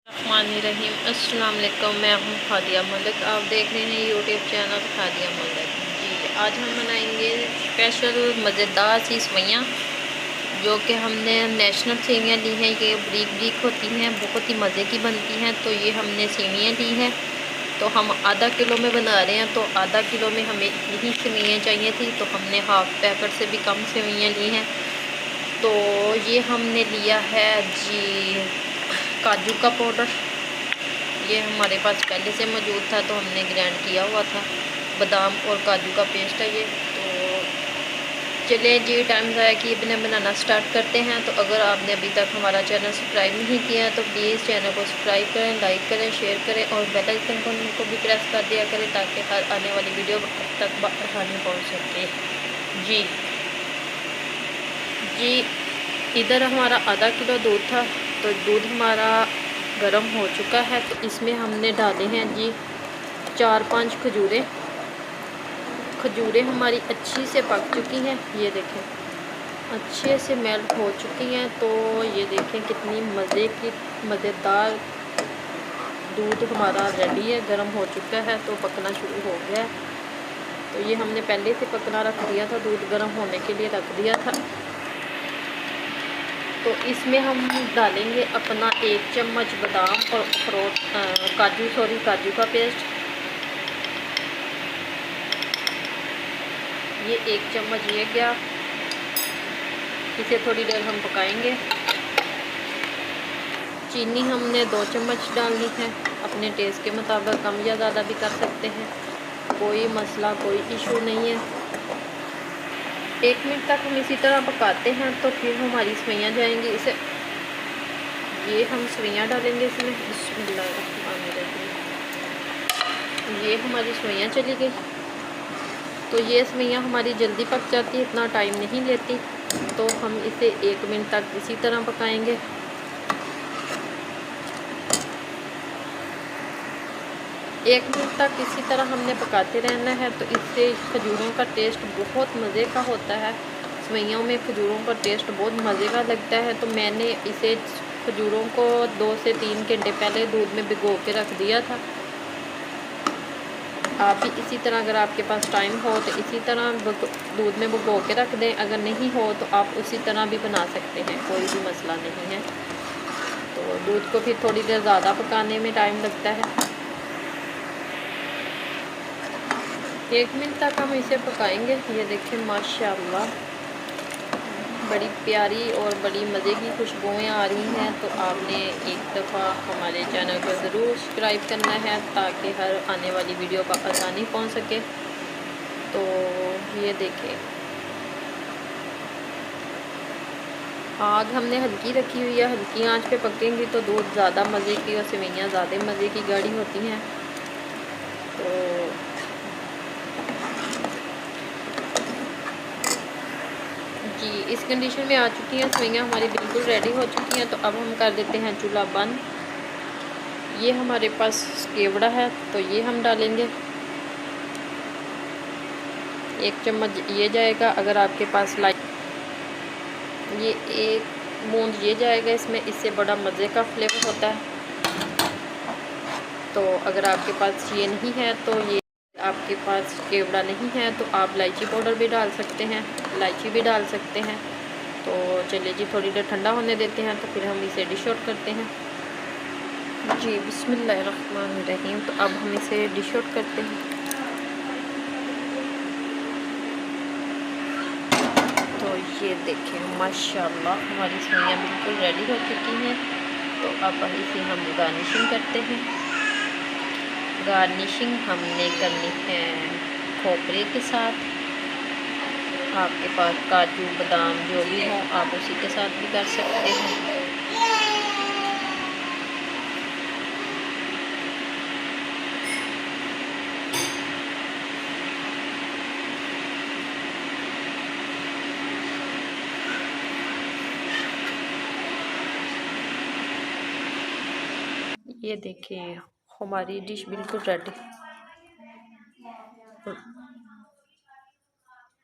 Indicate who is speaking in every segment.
Speaker 1: रहीम अस्सलाम वालेकुम। मैं हूँ खादिया मलिक, आप देख रहे हैं यूट्यूब चैनल खादिया मलिक। जी, आज हम बनाएंगे स्पेशल मज़ेदार सी सेवइयाँ, जो कि हमने नेशनल सेवियाँ ली हैं। ये ब्रीक ब्रीक होती हैं, बहुत ही मज़े की बनती हैं। तो ये हमने सेवियाँ ली हैं, तो हम आधा किलो में बना रहे हैं। तो आधा किलो में हमें इतनी ही सेवइयाँ चाहिए थी, तो हमने हाफ़ पैकेट से भी कम सेवइयाँ ली हैं। तो ये हमने लिया है जी काजू का पाउडर। ये हमारे पास पहले से मौजूद था, तो हमने ग्राइंड किया हुआ था। बादाम और काजू का पेस्ट है ये। तो चलिए जी, टाइम ज़ाया कि अपने बनाना स्टार्ट करते हैं। तो अगर आपने अभी तक हमारा चैनल सब्सक्राइब नहीं किया है, तो प्लीज़ चैनल को सब्सक्राइब करें, लाइक करें, शेयर करें और बेल आइकन को भी प्रेस कर दिया करें, ताकि हर आने वाली वीडियो अब तक आसानी पहुँच सके। जी जी, इधर हमारा आधा किलो दूध था, तो दूध हमारा गर्म हो चुका है। तो इसमें हमने डाले हैं जी 4-5 खजूरें। खजूरें हमारी अच्छी से पक चुकी हैं, ये देखें अच्छे से मेल्ट हो चुकी हैं। तो ये देखें कितनी मज़े की मज़ेदार दूध हमारा रेडी है, गर्म हो चुका है, तो पकना शुरू हो गया है। तो ये हमने पहले से पकना रख दिया था, दूध गर्म होने के लिए रख दिया था। तो इसमें हम डालेंगे अपना 1 चम्मच बादाम और अखरोट काजू का पेस्ट। ये 1 चम्मच ये गया। इसे थोड़ी देर हम पकाएंगे। चीनी हमने 2 चम्मच डालनी है, अपने टेस्ट के मुताबिक कम या ज़्यादा भी कर सकते हैं, कोई मसला कोई इशू नहीं है। 1 मिनट तक हम इसी तरह पकाते हैं, तो फिर हमारी सेवइयाँ जाएंगी। इसे ये हम सेवइयाँ डालेंगे इसमें। बिस्मिल्लाहिर्रहमानिर्रहीम। ये हमारी सेवइयाँ चली गई। तो ये सेवइयाँ हमारी जल्दी पक जाती है, इतना टाइम नहीं लेती। तो हम इसे 1 मिनट तक इसी तरह पकाएंगे। एक मिनट तक इसी तरह हमने पकाते रहना है। तो इससे खजूरों का टेस्ट बहुत मज़े का होता है। सेवइयों में खजूरों का टेस्ट बहुत मज़े का लगता है। तो मैंने इसे खजूरों को 2 से 3 घंटे पहले दूध में भिगो के रख दिया था। आप भी इसी तरह, अगर आपके पास टाइम हो तो इसी तरह दूध में भिगो के रख दें। अगर नहीं हो तो आप उसी तरह भी बना सकते हैं, कोई भी मसला नहीं है। तो दूध को फिर थोड़ी देर ज़्यादा पकाने में टाइम लगता है। 1 मिनट तक हम इसे पकाएंगे। ये देखें माशाल्लाह बड़ी प्यारी और बड़ी मज़े की खुशबुएँ आ रही हैं। तो आपने एक दफ़ा हमारे चैनल को ज़रूर सब्सक्राइब करना है, ताकि हर आने वाली वीडियो पर आसानी पहुंच सके। तो ये देखें, आग हमने हल्की रखी हुई है, हल्की आंच पे पकेंगी तो दूध ज़्यादा मज़े की और सेवइयाँ ज़्यादा मज़े की गाढ़ी होती हैं। तो जी, इस कंडीशन में आ चुकी हैं सेवइयाँ हमारी, बिल्कुल रेडी हो चुकी हैं। तो अब हम कर देते हैं चूल्हा बंद। ये हमारे पास केवड़ा है, तो ये हम डालेंगे। 1 चम्मच ये जाएगा। अगर आपके पास ये 1 बूंद ये जाएगा इसमें, इससे बड़ा मज़े का फ्लेवर होता है। तो अगर आपके पास ये नहीं है, तो ये आपके पास केवड़ा नहीं है, तो आप इलायची पाउडर भी डाल सकते हैं, इलायची भी डाल सकते हैं। तो चलिए जी, थोड़ी देर ठंडा होने देते हैं, तो फिर हम इसे डिश आउट करते हैं। जी बिस्मिल्लाहिर्रहमानिर्रहीम। तो अब हम इसे डिश आउट करते हैं। तो ये देखें माशाल्लाह हमारी सेवइयाँ बिल्कुल रेडी हो चुकी हैं। तो अब इसे हम गार्निशिंग करते हैं। गार्निशिंग हमने करनी है खोपरे के साथ। आपके पास काजू बादाम जो भी हो, आप उसी के साथ भी कर सकते हैं। ये देखिए हमारी डिश बिल्कुल रेडी।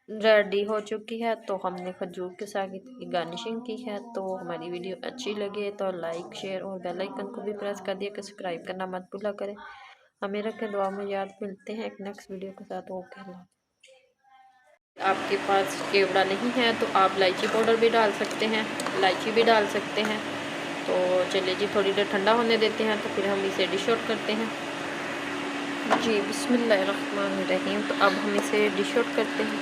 Speaker 1: रेडी हो चुकी है। तो हमने खजूर के साथ की गार्निशिंग की है। तो हमारी वीडियो अच्छी लगे तो लाइक शेयर और बेल आइकन को भी प्रेस कर दिया, सब्सक्राइब करना मत भूला करें। हमें रखें दुआ में याद। मिलते हैं एक नेक्स्ट वीडियो के साथ। ओके। आपके पास केवड़ा नहीं है तो आप इलायची पाउडर भी डाल सकते हैं, इलायची भी डाल सकते हैं। तो चलिए जी, थोड़ी देर ठंडा होने देते हैं तो फिर हम इसे डिश आउट करते हैं। जी बिस्मिल्लाहिर्रहमानिर्रहीम। तो अब हम इसे डिश आउट करते हैं।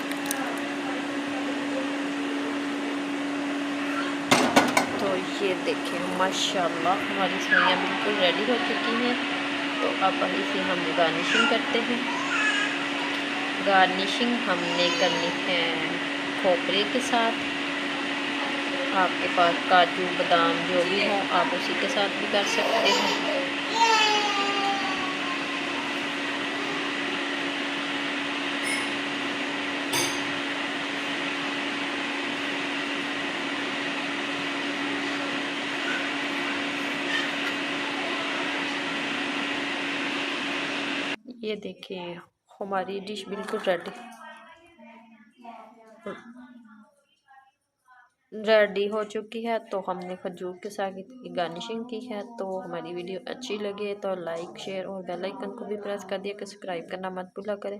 Speaker 1: तो ये देखें माशाल्लाह हमारी सेवइयाँ बिल्कुल रेडी हो चुकी हैं। तो अब इसे हम गार्निशिंग करते हैं। गार्निशिंग हमने करनी है खोपरे के साथ। आपके पास काजू बादाम जो भी हो आप उसी के साथ भी कर सकते हैं। ये देखिए हमारी डिश बिल्कुल रेडी हो चुकी है। तो हमने खजूर के साथ की गार्निशिंग की है। तो हमारी वीडियो अच्छी लगे तो लाइक शेयर और बेल आइकन को भी प्रेस कर दिया, सब्सक्राइब करना मत भूला करें।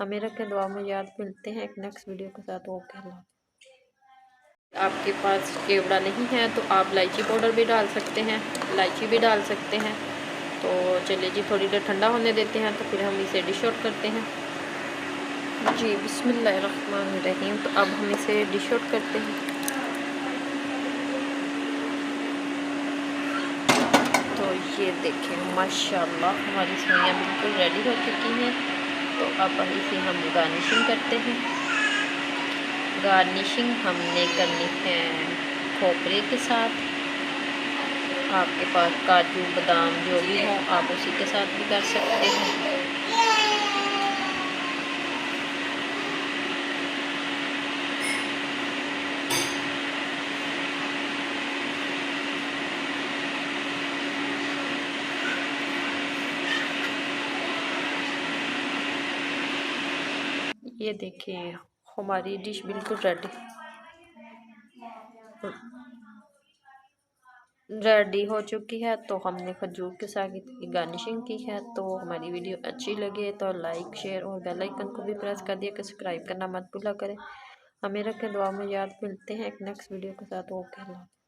Speaker 1: हमें रखें दुआ में याद। मिलते हैं एक नेक्स्ट वीडियो के साथ। ओके। आपके पास केवड़ा नहीं है तो आप इलायची पाउडर भी डाल सकते हैं, इलायची भी डाल सकते हैं। तो चलिए जी, थोड़ी देर ठंडा होने देते हैं तो फिर हम इसे डिश आउट करते हैं। जी बिस्मिल्लाहिर्रहमानिर्रहीम। तो अब हम इसे डिश आउट करते हैं। तो ये देखें माशाल्लाह हमारी सेवइयाँ बिल्कुल रेडी हो चुकी हैं। तो अब इसे हम गार्निशिंग करते हैं। गार्निशिंग हमने करनी है खोपरे के साथ। आपके पास काजू बादाम जो भी हो आप उसी के साथ भी कर सकते हैं। ये देखिए हमारी डिश बिल्कुल रेडी हो चुकी है। तो हमने खजूर के साथ की गार्निशिंग की है। तो हमारी वीडियो अच्छी लगे तो लाइक शेयर और बेल आइकन को भी प्रेस कर दिया, सब्सक्राइब करना मत भूला करें। हमें रखें दुआ में याद। मिलते हैं एक नेक्स्ट वीडियो के साथ। ओके।